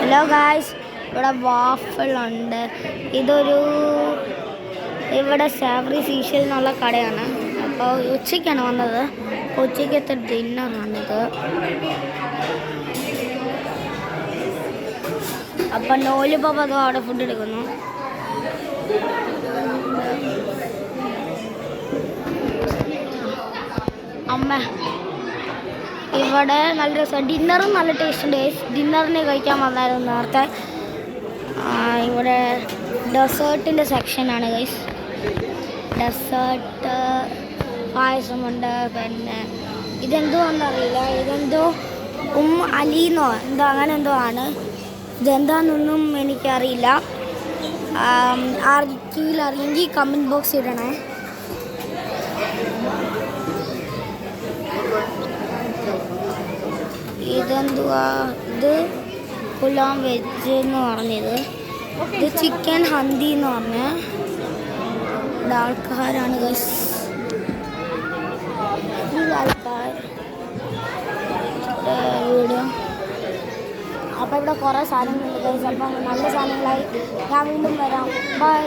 Hello guys, ഇവിടെ വാഫിളുണ്ട്. ഇവിടെ savoury Seashell എന്നുള്ള കടയാണ്. അപ്പോൾ ഉച്ചയ്ക്കാണ് വന്നത്. ഉച്ചയ്ക്കത്തെ ഡിന്നറാണിത്. അപ്പം ലോലിപോപ്പ് അതോ അവിടെ ഫുഡ് എടുക്കുന്നു. അമ്മ ഇവിടെ നല്ല രസം. ഡിന്നറും നല്ല ടേസ്റ്റ് ഉണ്ട്. ഡിന്നറിന് കഴിക്കാൻ വന്നായിരുന്നു നേരത്തെ. ഇവിടെ ഡെസേർട്ടിൻ്റെ സെക്ഷനാണ് ഗൈസ്. ഡെസേർട്ട് പായസമുണ്ട്. പിന്നെ ഇതെന്തോന്നറിയില്ല, ഇതെന്തോ അലിന്നോ എന്തോ അങ്ങനെ എന്തോ ആണ്. ഇതെന്താണെന്നൊന്നും എനിക്കറിയില്ല. ആർക്കെങ്കിലും അറിയെങ്കിൽ കമൻറ്റ് ബോക്സ് ഇടണേ. ഇതെന്തുവാ, ഇത് പുലാം വെജ് എന്ന് പറഞ്ഞത്. ഇത് ചിക്കൻ ഹന്തി എന്ന് പറഞ്ഞ ഇവിടെ ആൾക്കാരാണ് ഗൈസ്. ആൾക്കാർ വീട്. അപ്പോൾ ഇവിടെ കുറേ സാധനങ്ങളുണ്ട് ഗൈസ്. അപ്പം നല്ല സാധനങ്ങളായി ഞാൻ വീണ്ടും വരാം. ബൈ.